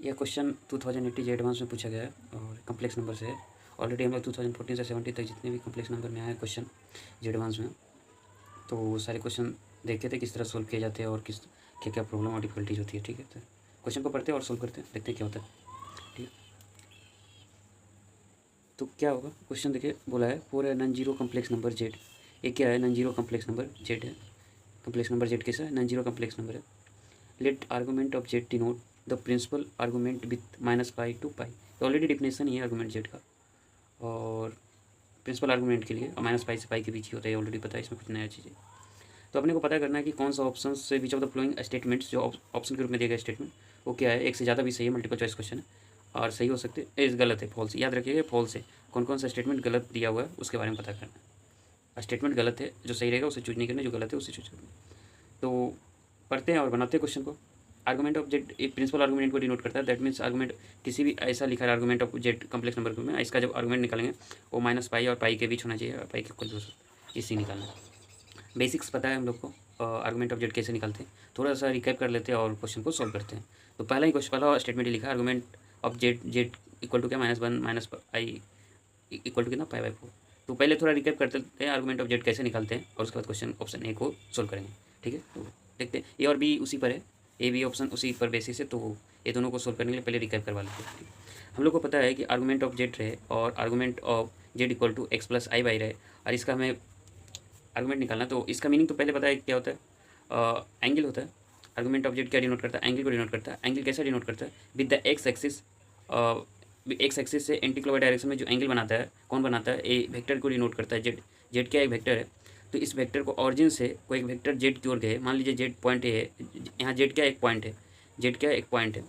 यह क्वेश्चन 2080 जे एडवांस में पूछा गया है और कम्प्लेक्स नंबर से है। ऑलरेडी हम लोग 2014 से 70 तक जितने भी कम्प्लेक्स नंबर में आए क्वेश्चन जे एडवांस में, तो वो सारे क्वेश्चन देखते थे किस तरह सोल्व किए जाते हैं और किस क्या क्या प्रॉब्लम और डिफिकल्टीज होती है। ठीक है, तो क्वेश्चन को पढ़ते हैं और सोल्व करते हैं, देखते हैं क्या होता है। ठीक है, तो क्या होगा क्वेश्चन देखिए, बोला है for a non zero complex number Z. ये क्या है, non zero complex number Z है। कम्प्लेक्स नंबर जेड कैसा है, नॉन जीरो कम्प्लेक्स नंबर है। Let argument of Z denote the principal argument with -pi to pi. Already definition ही है argument Z का, और प्रिंसिपल आर्गूमेंट के लिए -पाई से पाई के बीच ही होता है, ऑलरेडी पता है, इसमें कुछ नया चीज़ है। तो अपने को पता करना है कि कौन सा ऑप्शन से which of the flowing statements, जो ऑप्शन के रूप में दिया गया स्टेटमेंट वो क्या है। एक से ज़्यादा भी सही है, मल्टीपल चॉइस क्वेश्चन है, और सही हो सकते हैं, गलत है, फॉल्स। याद रखिएगा फॉल्स है, कौन कौन सा स्टेटमेंट गलत दिया हुआ है उसके बारे में पता करना है। स्टेटमेंट गलत है, जो सही रहेगा उसे चूज नहीं करना, जो गलत है उसे चूज करना। तो पढ़ते हैं और बनाते हैं क्वेश्चन को। आर्गूमेंट ऑफ जेड एक प्रिंसिपल आर्गूमेंट को डिनोट करता है। दैट मीन्स आर्गूमेंट किसी भी ऐसा लिखा है argument of Z complex number में, इसका जब आर्गूमेंट निकालेंगे वो -पाई और पाई के बीच होना चाहिए, और पाई के इक्वल इसी निकालना है। बेसिक्स पता है हम लोग को, आर्गूमेंट ऑफ जेड कैसे निकालते हैं, थोड़ा सा रिकैप कर लेते हैं और क्वेश्चन को सॉल्व करते हैं। तो पहला ही क्वेश्चन, पहला स्टेटमेंट ही लिखा है argument of Z, Z equal to क्या, -1 -पाई इक्वल टू कितना, पाई/4। तो पहले थोड़ा रिकैप करते हैं आर्गूमेंट ऑफ जेड कैसे निकालते हैं, और उसके बाद क्वेश्चन ऑप्शन ए को सोल्व करेंगे। ठीक है, तो देखते हैं। ए और बी उसी पर है, ए बी ऑप्शन उसी पर बेसिस है, तो ये दोनों को सोल्व करने के लिए पहले रिकैप करवा लेते हैं। हम लोग को पता है कि आर्गूमेंट ऑफ जेड रहे और argument of Z equal to x + i/y रहे, और इसका हमें आर्गूमेंट निकालना। तो इसका मीनिंग तो पहले पता है क्या होता है, एंगल होता है। आर्गूमेंट ऑफ जेड क्या डिनोट करता है, एंगल को डिनोट करता है। एंगल कैसा डिनोट करता है, with the x axis, x axis से एंटी क्लॉकवाइज डायरेक्शन में जो एंगल बनाता है, कौन बनाता है, ए वेक्टर को डिनोट करता है। जेड, जेड क्या एक वेक्टर है, तो इस वेक्टर को ऑरिजिन से कोई एक वेक्टर जेड की ओर गए, मान लीजिए जेड पॉइंट ए है, यहाँ जेड क्या एक पॉइंट है, जेड क्या एक पॉइंट है,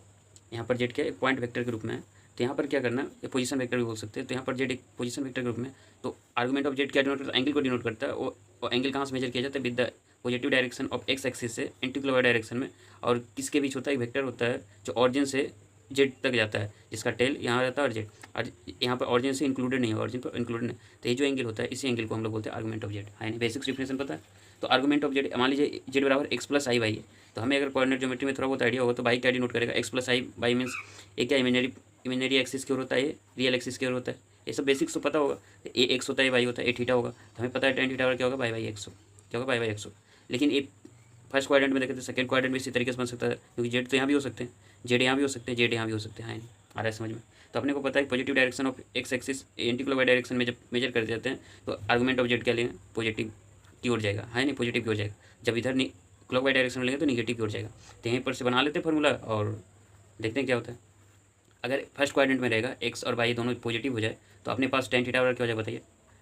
यहाँ पर जेड क्या एक पॉइंट वेक्टर के रूप में है। तो यहाँ पर क्या करना है, ये पोजीशन वेक्टर भी बोल सकते हैं, तो यहाँ पर जेड एक पोजीशन वेक्टर के रूप में। तो आर्गूमेंट ऑफ जेड क्या डिनोट करता है, एंगल को डिनोट करता है। वो एंगल कहाँ से मेजर किया जाता है, with the positive direction of x axis से एंटी क्लॉकवाइज डायरेक्शन में, और किसके बीच होता है, एक वेक्टर होता है जो ऑरिजिन से जेड तक जाता है, जिसका टेल यहाँ रहता है और जेड, और यहाँ पर ऑरिजिन से इंक्लूडेड नहीं है, ऑरिजिन पर इंक्लूडेड नहीं। तो ये जो एंगल होता है, इसी एंगल को हम लोग बोलते हैं आर्गूमेंट ऑफ जेड। है नहीं, बेसिक्स डिफिनेशन पता है। तो आर्गूमेंट ऑफ जेड, मान लीजिए जेड बराबर x + i/y है, तो हमें अगर कोऑर्डिनेट ज्योमेट्री में थोड़ा बहुत आइडिया होगा तो बाई क्या डिनोट करेगा, x + i/y मीन्स ये क्या इमेजिनरी एक्सिस की ओर होता है, ये रियल एक्सिस की ओर होता है। ये सब बेसिक्स तो पता होगा। ए एक्स होता है, वाई होता है, ए थीटा होगा, तो हमें पता है tan थीटा क्या होगा, बाई/x हो, क्या होगा, बाई/x हो। लेकिन ये फर्स्ट क्वाड्रेंट में देखे तो सेकंड क्वाड्रेंट में इसी तरीके से बन सकता है, क्योंकि जेड तो यहाँ भी हो सकते हैं, जेड यहाँ भी हो सकते हैं, जेड यहाँ भी हो सकते हैं। आ रहा है समझ में। तो अपने को पता है positive direction of x axis anti clockwise direction में जब मेजर कर देते हैं तो आर्गूमेंट ऑफ जेड क्या लेंगे, पॉजिटिव की ओर जाएगा, है नहीं, पॉजिटिव की ओर जाएगा। जब इधर क्लॉकवाइज डायरेक्शन में लेंगे तो निगेटिव की ओर जाएगा। तो यहीं पर से बना लेते हैं फॉर्मूला और देखते हैं क्या होता है। अगर फर्स्ट क्वाड्रेंट में रहेगा एक्स और वाई दोनों पॉजिटिव हो जाए तो अपने पास tan थीटा क्या हो जाएगा, बताइए,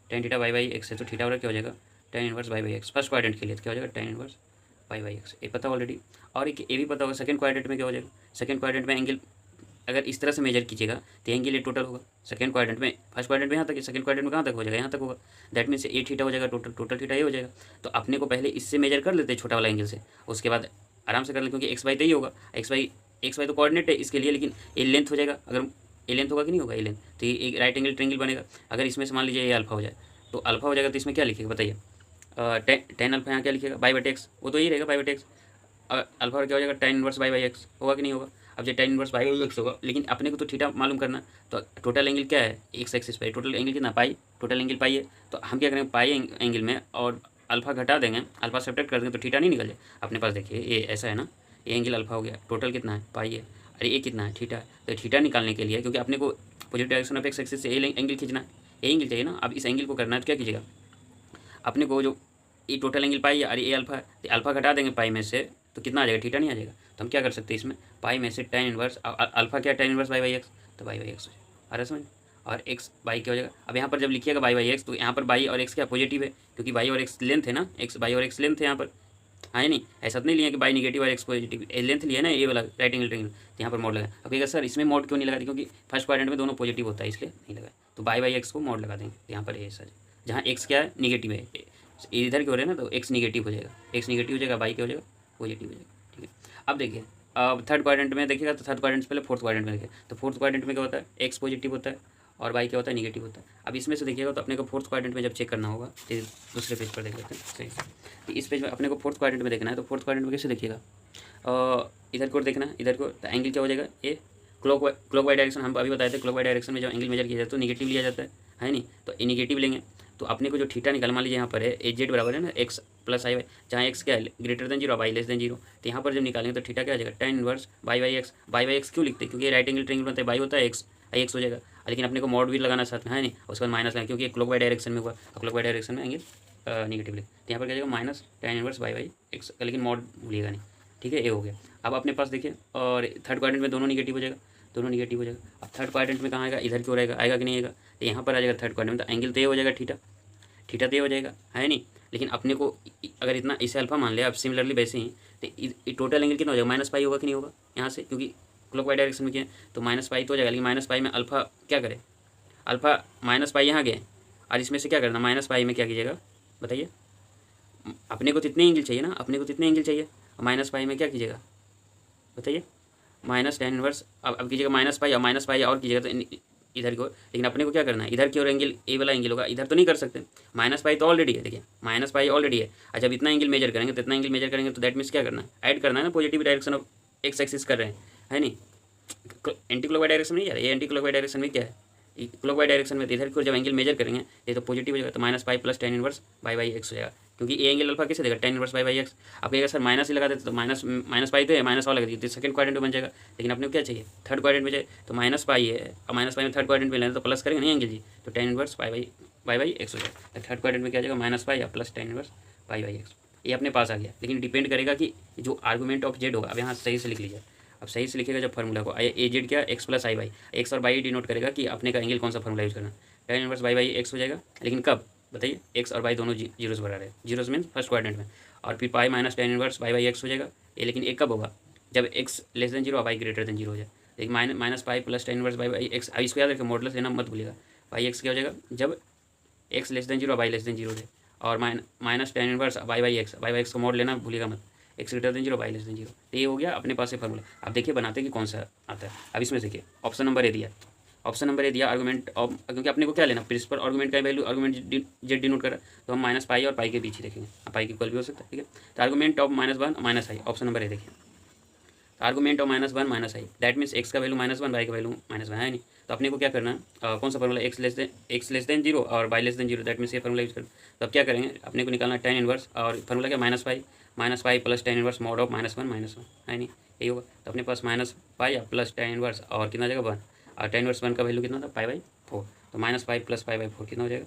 tan थीटा y/x है, तो थीटा क्या हो जाएगा, tan inverse y/x। First quadrant के लिए तो क्या हो जाएगा, tan इनवर्स y/x, ये पता ऑलरेडी। और एक ये भी पता होगा सेकंड क्वाड्रेंट में क्या हो जाएगा, सेकंड क्वाड्रेंट में एंगल अगर इस तरह से मेजर कीजिएगा तो एंगल ये टोटल होगा सेकंड क्वाड्रेंट में, फर्स्ट क्वाड्रेंट में यहाँ तक, सेकंड क्वाड्रेंट में कहाँ तक हो जाएगा, यहाँ तक होगा। दैट मीन्स ए थीटा हो जाएगा, टोटल थीटा ये हो जाएगा। तो अपने को पहले इससे मेजर कर लेते हैं छोटा वाला एंगल से, उसके बाद आराम से कर लें, क्योंकि एक्स वाई तो ही होगा, एक्स वाई तो कोऑर्डिनेट है इसके लिए, लेकिन ए लेंथ हो जाएगा। अगर ए लेंथ होगा कि नहीं होगा, ए लेंथ, तो ये एक राइट एंगल ट्रेंगल बनेगा। अगर इसमें से मान लीजिए ये अल्फा हो जाए, तो अल्फा हो जाएगा, तो इसमें क्या लिखेगा बताइए, टेन अल्फा यहाँ क्या लिखेगा, बाई/x, वो तो यही रहेगा बाई/x। अल्फा क्या हो जाएगा, tan इनवर्स बाई/x होगा कि नहीं होगा। अब जो tan इनवर्स बाई/x होगा, लेकिन अपने को तो थीटा मालूम करना, तो टोटल एंगल क्या है, एक्स एक्सिस पर टोटल एंगल कितना, पाई, टोटल एंगल पाई है। तो हम क्या करेंगे, पाई एंगल में और अल्फा घटा देंगे, अल्फा सब्ट्रैक्ट कर देंगे, तो थीटा नहीं निकल जाए अपने पास। देखिए ये ऐसा है ना, ये एंगल अल्फा हो गया, टोटल कितना है, पाई है, अरे ये कितना है, थीटा है। तो थीटा निकालने के लिए, क्योंकि अपने को positive direction of x axis से ये एंगल खींचना है, ये एंगल चाहिए ना। अब इस एंगल को करना है तो क्या कीजिएगा, अपने को जो ये टोटल एंगल पाई है, अरे ये अल्फा है, तो अल्फा घटा देंगे पाई में से, तो कितना आ जाएगा, थीटा नहीं आ जाएगा। तो हम क्या कर सकते हैं इसमें, पाई में से tan इनवर्स अल्फा क्या, tan इनवर्स बाई/x, तो बाई/x हो जाएगा। अरे समझ, और x बाई क्या हो जाएगा। अब यहाँ पर जब लिखिएगा बाई/x, तो यहाँ पर बाई और x क्या पॉजिटिव है, क्योंकि बाई और x लेंथ है ना, x बाई और x लेंथ है यहाँ पर, हाँ नहीं, ऐसा तो नहीं लिया कि बाई निगेटिव और एक्स पॉजिटिव, लेंथ लिया ना ये वाला राइट एंगल ट्रेंगल, तो यहाँ पर मोड लगा। अब कहेगा सर इसमें मोड क्यों नहीं लगा दी, क्योंकि फर्स्ट क्वाड्रेंट में दोनों पॉजिटिव होता है इसलिए नहीं लगा। तो बाई/x को मोड लगा देंगे, तो यहाँ पर ये सर जहाँ x क्या है, निगेटिव है, इधर की हो रहा है ना, तो x निगेटिव हो जाएगा, x निगेटिव हो जाएगा, बाई क्या हो जाएगा, पॉजिटिव हो जाएगा। ठीक है, अब देखिए, अब थर्ड क्वाड्रेंट में देखिएगा, तो थर्ड क्वाड्रेंट से पहले फोर्थ क्वाड्रेंट में देखिए, तो फोर्थ क्वाड्रेंट में क्या होता है, एक्स पॉजिटिव होता है और वाई क्या होता है, निगेटिव होता है। अब इसमें से देखिएगा तो अपने को फोर्थ क्वाड्रेंट में जब चेक करना होगा, तो दूसरे पेज पर देख लेते हैं सही से। तो इस पेज में अपने को फोर्थ क्वाड्रेंट में देखना है, तो फोर्थ क्वाड्रेंट में कैसे देखिएगा, इधर को देखना है, इधर को, तो एंगल क्या हो जाएगा, ये क्लॉक वाई डायरेक्शन हम अभी बताए थे, क्लॉक वाई डायरेक्शन में जब एंगल मेजर किया जाता है तो निगेटिव लिया जाता है नहीं, तो ये निगेटिव लेंगे। तो अपने को जो थीटा निकाल, मान लीजिए यहाँ पर है ए जेड बराबर है ना एक्स प्लस आई वाई, जहाँ एक्स क्या है greater than zero, Y less than zero. तो यहाँ पर जब निकालेंगे तो थीटा क्या आ जाएगा tan inverse by by x. By by x क्यों लिखते हैं, क्योंकि राइट एंगल ट्रायंगल बनता है, बाई होता है एक्स, आई एक्स हो जाएगा। लेकिन अपने को मॉड भी लगाना साथ में है नहीं, उसके बाद माइनस लगाएंगे क्योंकि क्लॉक वाई डायरेक्शन में हुआ, क्लॉक वाई डायरेक्शन में एंगल निगेटिव लिख, तो यहाँ पर क्या जाएगा minus tan inverse by by x, लेकिन मॉड भूलिएगा नहीं, ठीक है। ये हो गया। अब अपने पास देखिए, और थर्ड क्वाड्रेंट में दोनों निगेटिव हो जाएगा, दोनों निगेटिव हो जाएगा। अब थर्ड क्वाड्रेंट में कहाँ आएगा, इधर क्यों रहेगा, आएगा कि नहीं आएगा, तो यहाँ पर आ जाएगा थर्ड क्वाड्रेंट में, तो एंगल तो ये हो जाएगा थीटा, थीटा तो ये हो जाएगा है नहीं। लेकिन अपने को अगर इतना इसे अल्फा मान लिया, अब सिमिलरली वैसे ही तो टोटल एंगल कितना हो जाएगा, माइनस पाई होगा कि नहीं होगा यहाँ से, क्योंकि क्लॉक वाई डायरेक्शन में क्या है, तो माइनस पाई तो हो जाएगा। लेकिन माइनस पाई में अल्फा क्या करे, अल्फा माइनस पाई यहाँ गए, और इसमें से क्या करना, माइनस पाई में क्या कीजिएगा बताइए, अपने को कितने एंगल चाहिए ना, अपने को कितने एंगल चाहिए, माइनस पाई में क्या कीजिएगा बताइए, माइनस tan इनवर्स। अब कीजिएगा माइनस पाई, और माइनस पाई और कीजिएगा तो इधर की ओर, लेकिन अपने को क्या करना है, इधर की ओर एंगल ए वाला एंगल होगा, इधर तो नहीं कर सकते, माइनस पाई तो ऑलरेडी है, देखिए माइनस पाई ऑलरेडी है। और जब इतना एंगल मेजर करेंगे तो इतना एंगल मेजर करेंगे तो दैट मीन्स क्या करना है, ऐड करना है ना, positive direction of x axis कर रहे हैं है नहीं, एंटी क्लॉकवाइज डायरेक्शन में नहीं जा रहा है, ये एंटी क्लॉकवाइज डायरेक्शन में क्या है, क्लॉकवाइज डायरेक्शन में, तो इधर की ओर जब एंगल मेजर करेंगे ये तो पॉजिटिव हो जाएगा, तो minus pi plus tan inverse by by x हो जाएगा, क्योंकि ये एंगल अल्फा कैसे देगा tan inverse by by x. अब कहेगा सर माइनस ही लगा देते, तो माइनस पाई तो है, माइनस और लगा दीजिए, तो सेकंड क्वाड्रेंट में बन जाएगा। लेकिन अपने को क्या चाहिए, थर्ड क्वाड्रेंट में चाहिए, तो माइनस पाई है, और माइनस पाई में थर्ड क्वाड्रेंट में लेना तो प्लस करेंगे नहीं एंगल जी, तो tan inverse by by x हो जाएगा। थर्ड क्वाड्रेंट में क्या आ जाएगा, माइनस पाई या plus tan inverse by by x, ये अपने पास आ गया। लेकिन डिपेंड करेगा कि जो आर्गूमेंट ऑफ जेड होगा, अब यहाँ सही से लिख लीजिए, अब सही से लिखेगा जब फार्मूला को, ए जेड क्या x plus I by, x और बाई डिनोट करेगा कि अपने का एंगल कौन सा फार्मूला यूज करना, tan inverse by by x हो जाएगा। लेकिन कब बताइए, एक्स और बाई दोनों जीरोस बना रहे, जीरोस मीन फर्स्ट क्वाड्रेंट में, और फिर पाई minus tan inverse by by x हो जाएगा ये। लेकिन एक कब होगा, जब एक्स लेस देन जीरो और बाई ग्रेटर देन जीरो हो जाए। लेकिन minus pi plus tan inverse by by x, इसको याद रखें, मॉडुलस लेना मत भूलिएगा, बाई एक्स क्या हो जाएगा जब एक्स लेस देन जीरो और बाई लेस देन जीरो हो जाए, और minus tan inverse by by x का मॉड लेना भूलिएगा मत, x greater than zero by less than zero. तो ये हो गया अपने पास से फार्मूला। अब देखिए बनाते कि कौन सा आता है। अब इसमें देखिए ऑप्शन नंबर ए दिया, ऑप्शन नंबर ए दिया आर्गूमेंट ऑफ, क्योंकि अपने को क्या लेना, प्रिंसिपल आर्गूमेंट का वैल्यू आर्गूमेंट जेड डिनोट कर रहा है, तो हम माइनस पाई और पाई के बीच ही देखेंगे, पाई के इक्वल भी हो सकता है, ठीक है। तो argument of minus one minus I, option number A देखिए, argument of minus one minus I, that means X का वैल्यू माइनस वन, बाई का वैल्यू माइनस वन है नहीं। तो अपने को क्या करना है, कौन सा formula, X less than zero और Y less than zero, that means ये फॉर्मूला यूज करना। तो अब क्या करेंगे, अपने को निकालना tan इनवर्स, और फॉर्मूला क्या minus pi plus tan inverse mod of minus one है नहीं, यही होगा। तो अपने पास माइनस पाई या प्लस tan इनवर्स और कितना जाएगा वन, और tan इनवर्स वन का वैल्यू कितना था पाई बाई फोर, तो minus pi plus pi by four कितना हो जाएगा,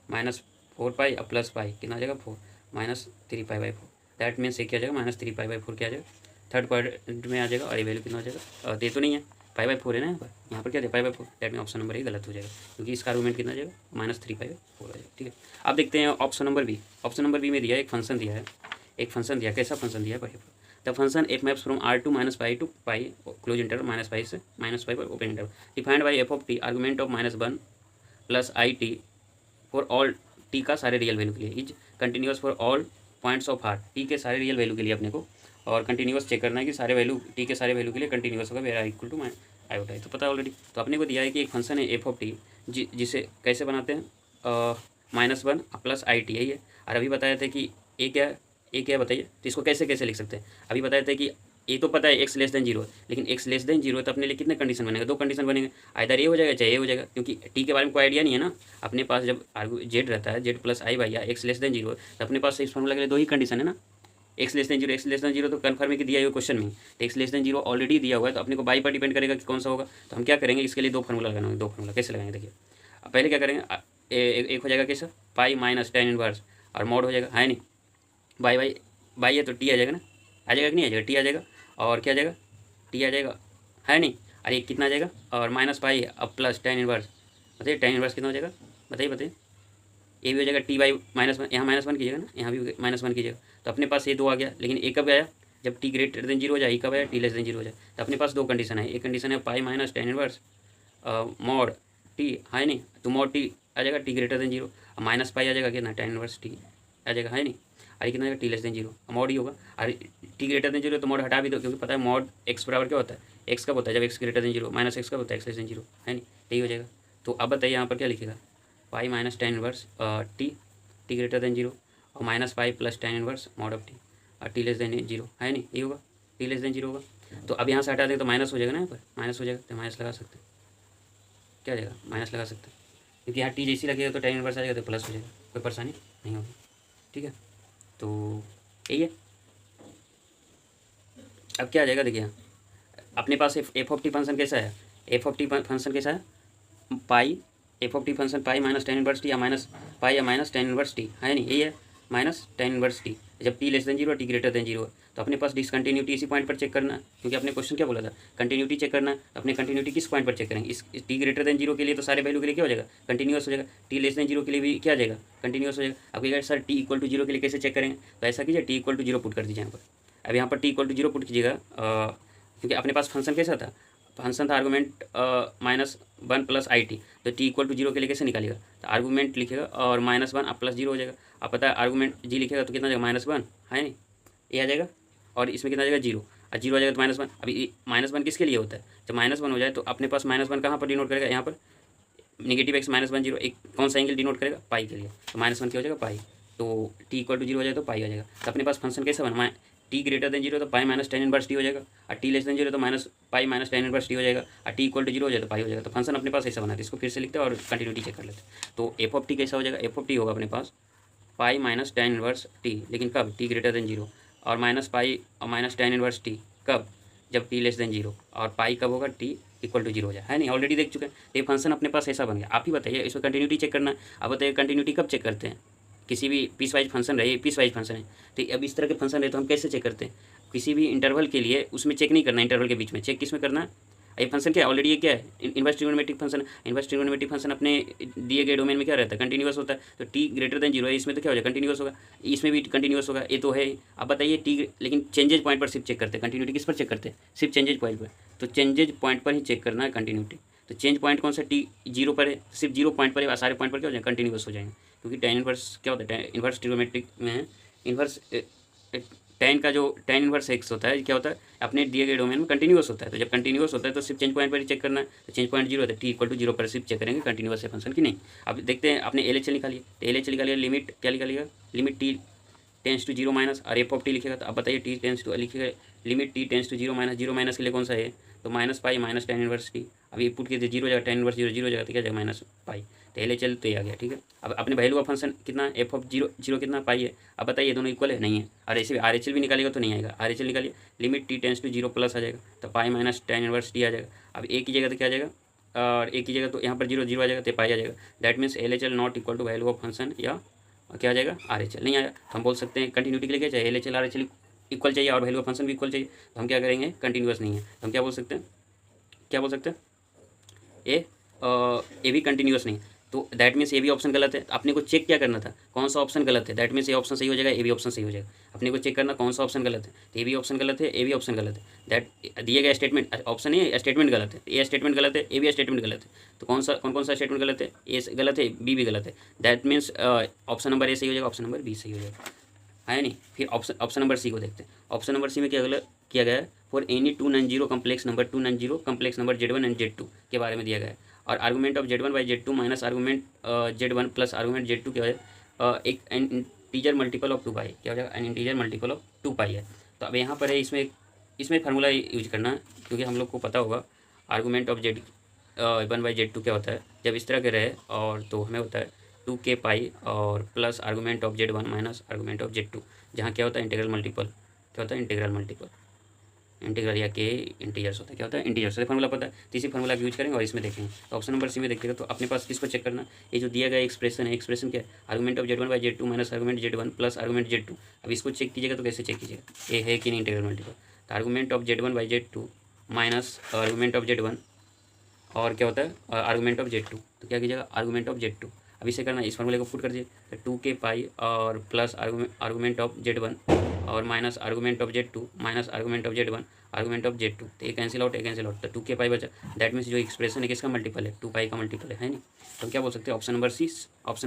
माइनस फोर पाई और प्लस पाई कितना हो जाएगा four, minus three pi by four, that means ये क्या आ जाएगा minus three pi by four क्या आ जाएगा, थर्ड क्वाड्रेंट में आ जाएगा। और ये वैल्यू कितना हो जाएगा, दे तो नहीं है, पाई बाई फोर है ना यहाँ पर क्या दे पाई बाई फोर, दैट में ऑप्शन नंबर ये गलत हो जाएगा, क्योंकि इसका आर्गूमेंट कितना आ जाएगा minus three pi by four आ जाएगा, ठीक है। अब देखते हैं option number B, option number B में दिया एक फंक्शन दिया है, एक फंक्शन दिया, कैसा फंक्शन दिया है, the function F maps from R to minus pi to pi close interval minus pi से माइनस पाई पर open interval, defined by F of T argument of minus one plus I T for all T का सारे real value के लिए, is continuous for all points of R, T के सारे real value के लिए अपने को, और कंटिन्यूस चेक करना है कि सारे वैल्यू टी के सारे वैल्यू के लिए कंटिन्यूस होगा, वेरा इक्वल टू आयोटा है, तो पता है ऑलरेडी। तो अपने को दिया है कि एक फंक्शन है एफ ऑफ टी, जिसे कैसे बनाते हैं, minus one plus I T, यही है। और अभी बताए थे कि ए क्या है बताइए, तो इसको कैसे कैसे लिख सकते हैं, अभी बताए थे कि ए तो पता है एक्स लेस देन जीरो, लेकिन एक्स लेस देन जीरो तो अपने लिए कितने कंडीशन बनेगा, दो कंडीशन बनेंगे, आइदर ये हो जाएगा चाहे ये हो जाएगा, क्योंकि टी के बारे में कोई आइडिया नहीं है ना अपने पास। जब जेड रहता है, जेड प्लस आई बाई या एक्स लेस देन जीरो, तो अपने पास इस फॉर्मूला के लिए दो ही कंडीशन है ना, एक्स लेस देन जीरो तो कन्फर्म है कि दिया हुआ क्वेश्चन में, तो x less than zero already दिया हुआ है, तो अपने को बाई पर डिपेंड करेगा कि कौन सा होगा। तो हम क्या करेंगे, इसके लिए दो फार्मूला लगाना होगा, दो फार्मूला कैसे लगाएंगे देखिए। अब पहले क्या करेंगे, एक हो जाएगा कैसा पाई माइनस tan इनवर्स, और मॉड हो जाएगा है नहीं, बाई है तो टी आ जाएगा ना, आ जाएगा कि नहीं आ जाएगा, टी आ जाएगा, और क्या आ जाएगा टी आ जाएगा है नहीं, अरे कितना आ जाएगा, और माइनस पाई अब प्लस tan इनवर्स, बताइए tan इनवर्स कितना हो जाएगा, बताइए ये भी हो जाएगा टी बाई माइनस वन, यहाँ माइनस वन कीजिएगा ना, यहाँ भी माइनस वन कीजिएगा, तो अपने पास ये दो आ गया। लेकिन एक कब आया, जब टी ग्रेटर देन जीरो हो जाए, कब आया टी लेस देन जीरो हो जाए, तो अपने पास दो कंडीशन है, एक कंडीशन है pi minus tan inverse mod T है नहीं, तो मॉड टी आ जाएगा T greater than zero, minus pi आ जाएगा कितना tan इनवर्स टी आ जाएगा है नहीं, अरे कितना आएगा T less than zero, mod ही होगा। अरे टी ग्रेटर देन जीरो तो मॉड हटा भी दो, क्योंकि पता है मॉड एक्स बराबर क्या होता है, एक्स कब होता है जब x greater than zero, minus x कब होता है एक्स लेस देन जीरो है नहीं, यही हो जाएगा। तो अब बताइए यहाँ पर क्या लिखेगा, pi minus tan inverse T greater than zero, और minus pi plus tan inverse mod of T, और टी लेस देन जीरो है नहीं, ये होगा टी लेस देन जीरो होगा। तो अब यहाँ से हटा दें तो माइनस हो जाएगा ना, यहाँ पर माइनस हो जाएगा, तो माइनस लगा सकते हैं, क्या हो जाएगा माइनस लगा सकते हैं, क्योंकि यहाँ टी जैसी लगेगा तो tan इनवर्स आ जाएगा तो प्लस हो जाएगा, कोई परेशानी नहीं होगी। ठीक है, तो यही है। अब क्या आ जाएगा, देखिए अपने पास एफ ऑफ टी फंक्शन कैसा है, एफ ऑफ टी फंक्शन कैसा है, pi F of T function pi minus tan inverse T या माइनस पाई या माइनस tan इनवर्स टी है नहीं, यही है माइनस tan इनवर्स टी, जब T less than zero T greater than zero. तो अपने पास डिसकंटिन्यूटी इसी पॉइंट पर चेक करना है, क्योंकि अपने क्वेश्चन क्या बोला था, कंटिन्यूटी चेक करना है। अपने कंटिन्यूटी किस पॉइंट पर चेक करेंगे, इस टी ग्रेटर देन जीरो के लिए तो सारे वैल्यू के लिए क्या हो जाएगा, कंटिन्यूस हो जाएगा, टी लेस देन जीरो के लिए भी क्या आ जाएगा, कंटिन्यूस हो जाएगा। अब कहिएगा sir t equal to zero के लिए कैसे चेक करेंगे, तो ऐसा कीजिए t equal to zero put कर दीजिए यहाँ पर। अब यहाँ पर t equal to zero put कीजिएगा, क्योंकि अपने पास फंक्शन कैसा था, फंक्शन था आर्गूमेंट -1 प्लस आई टी, तो टी इक्वल टू जीरो के लिए कैसे निकालेगा, तो आर्गूमेंट लिखेगा और -1 अब प्लस जीरो हो जाएगा। अब पता है आर्गूमेंट जी लिखेगा तो कितना आ जाएगा, -1 है नहीं, ये आ जाएगा, और इसमें कितना आ जाएगा, जीरो, और जीरो आ जाएगा तो -1। अभी -1 किसके लिए होता है, जब -1 हो जाए तो अपने पास -1 कहाँ पर डिनोट करेगा, यहाँ पर नेगेटिव एक्स -1 जीरो, एक कौन सा एंगल डिनोट करेगा, पाई के लिए, तो -1 क्या हो जाएगा, पाई। तो टी इक्वल टू जीरो हो जाए तो पाई आ जाएगा। तो अपने पास फंक्शन कैसा बना, टी ग्रेटर देन जीरो तो pi minus tan inverse T हो जाएगा, और टी लेस देन जीरो तो minus pi minus tan inverse T हो जाएगा, और टी इक्वल टू जीरो हो जाए तो पाई हो जाएगा। तो फंक्शन अपने पास ऐसा बना है, इसको फिर से लिखते हैं और कंटिन्यूटी चेक कर लेते हैं। तो एफ ऑफ टी कैसा हो जाएगा, एफ ऑफ टी होगा अपने पास pi minus tan inverse T, लेकिन कब, टी ग्रेटर देन जीरो, और माइनस पाई और माइनस tan इनवर्स टी कब, जब टी लेस देन जीरो, और पाई कब होगा, टी इक्वल टू जीरो हो जाए, है नहीं, ऑलरेडी देख चुके हैं। तो ये फंक्शन अपने पास ऐसा बन गया। आप ही बताइए इसमें कंटिन्यूटी चेक करना है, आप बताइए कंटिन्यूटी कब चेक करते हैं, किसी भी पीस वाइज फंक्शन रहे, पीस वाइज फंक्शन है, तो अब इस तरह के फंक्शन रहे तो हम कैसे चेक करते हैं, किसी भी इंटरवल के लिए उसमें चेक नहीं करना, इंटरवल के बीच में चेक किस में करना है, ये फंक्शन क्या है, ऑलरेडी ये क्या है, इनवर्स ट्रिगोनोमेट्रिक फंक्शन है। इनवर्स ट्रिगोनोमेट्रिक फंक्शन अपने दिए गए डोमेन में क्या रहता है, कंटिन्यूअस होता है। तो टी ग्रेटर देन जीरो है, इसमें तो क्या हो जाएगा, कंटिन्यूअस होगा, इसमें भी कंटिन्यूअस होगा, ये तो है। अब बताइए टी, लेकिन चेंजेज पॉइंट पर सिर्फ चेक करते हैं, कंटिन्यूटी किस पर चेक करते हैं, सिर्फ चेंजेज पॉइंट पर। तो चेंजेज पॉइंट पर ही चेक करना है कंटिन्यूटी। तो चेंज पॉइंट कौन सा, टी जीरो पर है, सिर्फ जीरो पॉइंट पर है, सारे पॉइंट पर क्या हो जाएंगे, कंटिन्यूअस हो जाएंगे, क्योंकि tan इनवर्स क्या होता है, इनवर्स ट्रिगोनोमेट्रिक में है, इनवर्स tan का जो tan इनवर्स एक्स होता है क्या होता है, अपने दिए गए डोमेन में कंटिन्यूअस होता है। तो जब कंटिन्यूअस होता है तो सिर्फ चेंज पॉइंट पर ही चेक करना है, तो चेंज पॉइंट जीरो होता है, टी इक्वल टू जीरो पर सिर्फ चेक करेंगे कंटिन्यूअस है फंक्शन की नहीं। अब देखते हैं, आपने LHL निकालिए, तो LHL निकालिए, लिमिट क्या निकालिएगा, limit T tends to zero minus, और एफ ऑफ टी लिखेगा, तो अब बताइए टी टेंस टू लिखिएगा, limit T tends to zero minus के लिए कौन सा है, तो minus pi minus tan inverse T. अब ये पुट कीजिए, जीरो हो जाएगा, tan इनवर्स जीरो हो जाएगा, तो क्या जाएगा, माइनस पाई। तो LHL तो ये आ गया, ठीक है। अब अपने वैल्यू का फंक्शन कितना, एफ ऑफ जीरो कितना, पाई है। अब बताइए दोनों इक्वल है, नहीं है, और ऐसे RHL भी निकालेगा तो नहीं आएगा, RHL निकालिए, limit T tends to zero plus आ जाएगा, तो pi minus tan inverse T आ जाएगा। अब एक की जगह तो क्या आ जाएगा, और एक की जगह तो यहाँ पर जीरो आ जाएगा, तो पाई आ जाएगा। That means LHL not equal to value of function, या क्या आ जाएगा, RHL नहीं आया। तो हम बोल सकते हैं कंटिन्यूटी के लिए क्या चाहिए, LHL RHL इक्वल चाहिए और वैल्यू ऑफ फंक्शन भी इक्वल चाहिए, तो हम क्या करेंगे, कंटिन्यूअस नहीं है तो हम क्या बोल सकते हैं, क्या बोल सकते हैं, ए भी कंटिन्यूअस नहीं, तो दैट मीन्स ए भी ऑप्शन गलत है। अपने को चेक क्या करना था, कौन सा ऑप्शन गलत है, दैट मीन्स ए ऑप्शन सही हो जाएगा, ए भी ऑप्शन सही हो जाएगा। अपने को चेक करना कौन सा ऑप्शन गलत है, तो ए भी ऑप्शन गलत है, ए भी ऑप्शन गलत है। दैट दिए गया स्टेटमेंट ऑप्शन है, स्टेटमेंट गलत है, ए स्टेटमेंट गलत है, ए भी स्टेटमेंट गलत है। तो कौन सा स्टेटमेंट गलत है, ए गलत है, बी भी गलत है। दैट मीन्स ऑप्शन नंबर ए सही हो जाएगा, ऑप्शन नंबर बी सही हो जाएगा, है नहीं। फिर ऑप्शन नंबर सी को देखते हैं। ऑप्शन नंबर सी में क्या किया गया है, for any two non zero complex number Z1 and Z2 के बारे में दिया गया है। और argument of Z1 by Z2 minus argument Z1 plus argument Z2 क्या है, एक इंटीजर मल्टीपल ऑफ 2 पाई, क्या हो जाएगा, एन इंटीजर मल्टीपल ऑफ 2 पाई है। तो अब यहाँ पर है, इसमें फार्मूला यूज करना है, क्योंकि हम लोग को पता होगा argument of Z1 by Z2 क्या होता है, जब इस तरह के रहे और तो हमें होता है 2k पाई और plus argument of Z1 minus argument of Z2, जहाँ क्या होता है इंटीग्रल मल्टीपल, क्या होता है इंटीग्रल मल्टीपल, इंटीग्रल या के इंटीजर्स होता है, क्या होता है इंटीजर्स, फार्मूला पता है, तो इसी फार्मूला का यूज करेंगे और इसमें देखेंगे। तो ऑप्शन नंबर सी में देखिएगा, तो अपने पास किसको चेक करना, ये जो दिया गया एक्सप्रेशन है, एक्सप्रेशन क्या है, argument of Z1 by Z2 minus argument Z1 plus argument Z2। अब इसको चेक कीजिएगा तो कैसे चेक कीजिएगा, ये है कि नहीं इंटीग्रल मल्टीपल, तो argument of Z1 by Z2 minus argument of Z1 और क्या होता है आर्गूमेंट ऑफ Z2, तो क्या कीजिएगा आर्गूमेंट ऑफ Z2। अब इसे करना, इस फार्मूले को पुट कर दीजिए, तो 2k पाई और प्लस आर्गूमेंट ऑफ Z1 और minus argument of Z2 minus argument of Z1 argument of Z2, तो ये कैंसिल आउट, तो 2k पाई बचा। दैट मीन्स जो एक्सप्रेशन है किसका मल्टीपल है, 2 पाई का मल्टीपल है नहीं। तो क्या बोल सकते हैं ऑप्शन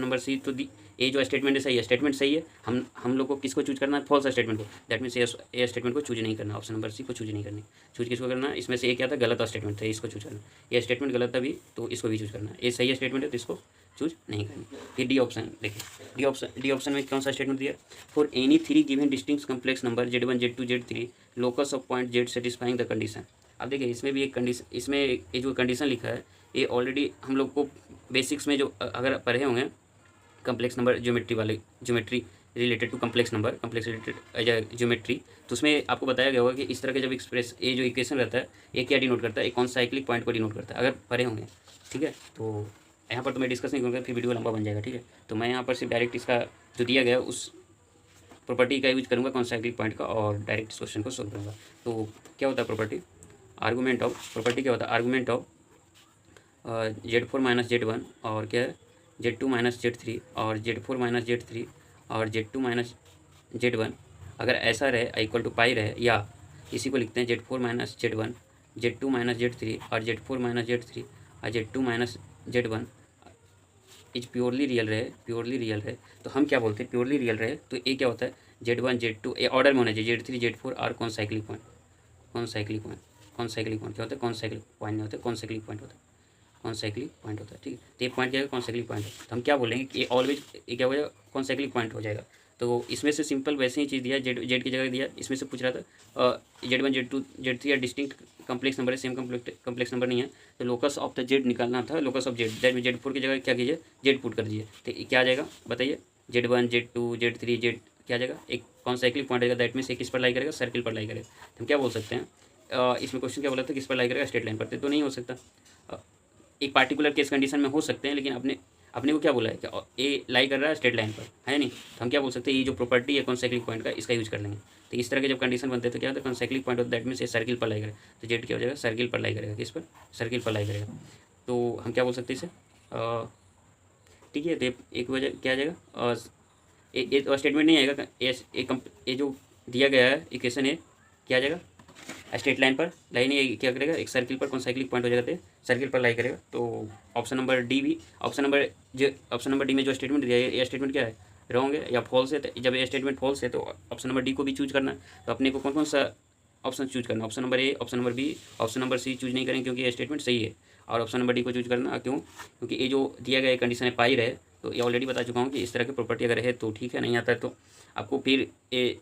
नंबर सी। तो ये जो स्टेटमेंट है सही है, स्टेटमेंट सही है। हम लोग को किसको चूज करना है, फॉल्स स्टेटमेंट को। दैट मीन्स ए स्टेटमेंट को चूज नहीं करना, ऑप्शन नंबर सी को चूज नहीं करनी। चूज किसको करना है, इसमें से ये क्या था, गलत स्टेटमेंट था, इसको चूज करना। ये स्टेटमेंट गलत था भी तो इसको भी चूज करना है, ये सही स्टेटमेंट है तो इसको चूज नहीं करनी। फिर डी ऑप्शन देखिए, डी ऑप्शन में कौन सा स्टेटमेंट दिया, for any 3 given distinct complex number Z1 Z2 Z3 locus of point Z satisfying the condition. अब देखिए इसमें भी एक कंडीशन, इसमें ये जो कंडीशन लिखा है ये ऑलरेडी हम लोग को बेसिक्स में जो अगर पढ़े होंगे कम्प्लेक्स नंबर ज्योमेट्री वाले, geometry related to complex number, complex related geometry, तो उसमें आपको बताया गया होगा कि इस तरह के जब एक्सप्रेस ये जो इक्वेशन रहता है ये क्या डिनोट करता है, एक कौन साइक्लिक पॉइंट को डिनोट करता है, अगर पढ़े होंगे। ठीक है, तो यहाँ पर तो मैं डिस्कस नहीं करूँगा, फिर वीडियो लंबा बन जाएगा। ठीक है, तो मैं यहाँ पर सिर्फ डायरेक्ट इसका जो दिया गया उस प्रॉपर्टी का यूज करूँगा कौन साइक्लिक पॉइंट का, और डायरेक्ट इस क्वेश्चन को सोल्व करूँगा। तो क्या होता है प्रॉपर्टी, आर्गूमेंट ऑफ, प्रॉपर्टी क्या होता है, argument of Z4 minus Z1 और क्या है Z2 माइनस Z3 और Z4 माइनस Z3 और Z2 माइनस Z1 अगर ऐसा रहे इक्वल टू पाई रहे, या इसी को लिखते हैं Z4 minus Z1 Z2 minus Z3 और Z4 माइनस Z3 और Z2 minus Z1 is purely real रहे, प्योरली रियल रहे, तो हम क्या बोलते हैं, प्योरली रियल रहे तो ये क्या होता है Z1 Z2 ये ऑर्डर में होना चाहिए, Z3 Z4 और कौन साइक्लिक पॉइंट, कौन साइक्लिक पॉइंट, कौन साइक्लिक पॉइंट क्या होता है, कौन साइक्लिक पॉइंट नहीं होता, कौन साइक्लिक पॉइंट होता है, कौन साइक्लिक पॉइंट होता है। ठीक है, तो ये पॉइंट क्या है, कौन साइक्लिक पॉइंट है, तो हम क्या बोलेंगे कि ये ऑलवेज ये क्या हो जाएगा, कौन साइक्लिक पॉइंट हो जाएगा। तो इसमें से सिंपल वैसे ही चीज़ दिया, जेड की जगह दिया, इसमें से पूछ रहा था Z1 Z2 Z3 या डिस्टिंक्ट कम्प्लेक्स नंबर है, सेम कम्प्लेक्स नंबर नहीं है, तो लोकस ऑफ द जेड निकालना था, लोकस ऑफ जेड, दैट में Z4 की जगह क्या कीजिए, जेड पुट कर दीजिए, तो क्या आ जाएगा बताइए, Z1 Z2 Z3 Z क्या आ जाएगा, एक कौन साइक्लिक पॉइंट आएगा, दैट में से किस पर लाई करेगा, सर्किल पर लाई करेगा। तो हम क्या बोल सकते हैं, इसमें क्वेश्चन क्या बोला था, किस पर लाई करेगा, स्ट्रेट लाइन पर, तो नहीं हो सकता, एक पार्टिकुलर केस कंडीशन में हो सकते हैं, लेकिन अपने को क्या बोला है कि ए लाई कर रहा है स्ट्रेट लाइन पर, है नहीं, तो हम क्या बोल सकते हैं, ये जो प्रॉपर्टी है कॉन्साइक्लिक पॉइंट का इसका यूज कर लेंगे। तो इस तरह के जब कंडीशन बनते हैं तो क्या होता है, कॉन्साइक्लिक पॉइंट होता है, दैट मीन्स ये सर्किल पर लाई करेगा, तो जेड क्या हो जाएगा, सर्किल पर लाई करेगा, किस पर, सर्किल पर लाई करेगा। तो हम क्या बोल सकते हैं इसे, ठीक है, तो एक वजह क्या आ जाएगा, और स्टेटमेंट नहीं आएगा, ये जो दिया गया है इक्वेशन है क्या आ जाएगा, स्ट्रेट लाइन पर लाई नहीं क्या करेगा, एक सर्किल पर कौन साइक्लिक पॉइंट हो जाते हैं, सर्किल पर लाई करेगा। तो ऑप्शन नंबर डी भी, ऑप्शन नंबर डी में जो स्टेटमेंट दिया है ये स्टेटमेंट क्या है, रॉन्ग है या फॉल्स है, तो जब ये स्टेटमेंट फॉल्स है तो ऑप्शन नंबर डी को भी चूज करना है। तो अपने को कौन कौन सा ऑप्शन चूज करना, option number A, option number B, option number C choose नहीं करेंगे क्योंकि ये स्टेटमेंट सही है, और ऑप्शन नंबर डी को चूज करना क्यों, क्योंकि ये जो दिया गया कंडीशन है पाई रहे, तो ये ऑलरेडी बता चुका हूँ कि इस तरह की प्रॉपर्टी अगर है तो ठीक है, नहीं आता है तो आपको फिर ये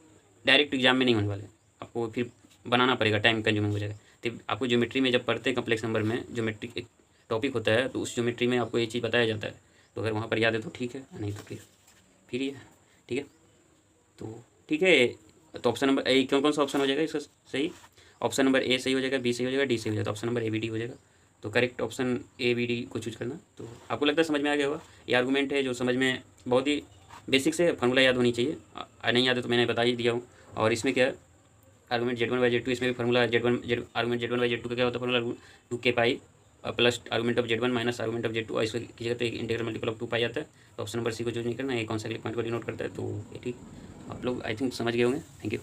डायरेक्ट एग्जाम में नहीं होने वाले, आपको फिर बनाना पड़ेगा, टाइम कंज्यूमिंग हो जाएगा। तो आपको ज्योमेट्री में जब पढ़ते हैं कम्प्लेक्स नंबर में ज्योमेट्री एक टॉपिक होता है, तो उस ज्योमेट्री में आपको ये चीज़ बताया जाता है, तो अगर वहाँ पर याद है तो ठीक है, नहीं तो फिर ये ठीक है। तो ठीक है, तो ऑप्शन नंबर ए कौन कौन सा ऑप्शन हो जाएगा इसका सही, ऑप्शन नंबर ए सही हो जाएगा, बी सही हो जाएगा, डी सही हो जाएगा, तो option number A B D हो जाएगा। तो correct option A B D को चूज करना। तो आपको लगता है समझ में आ गया होगा, ये आर्गूमेंट है जो समझ में बहुत ही बेसिक से फार्मूला याद होनी चाहिए, नहीं याद है तो मैंने बता ही दिया हूँ। और इसमें क्या आर्गूमेंट Z1 बाई Z2, इसमें भी formula argument Z1 by Z2 का क्या होता है formula, 2k pi plus argument of Z1 minus argument of Z2, और इसको कीजिएगा तो एक इंटीग्रल मल्टीपल ऑफ 2 पाई आता है। तो ऑप्शन नंबर सी को चूज नहीं करना, ये कौन सा पॉइंट को डिनोट करता है, तो ये ठीक आप लोग आई थिंक समझ गए होंगे। Thank you.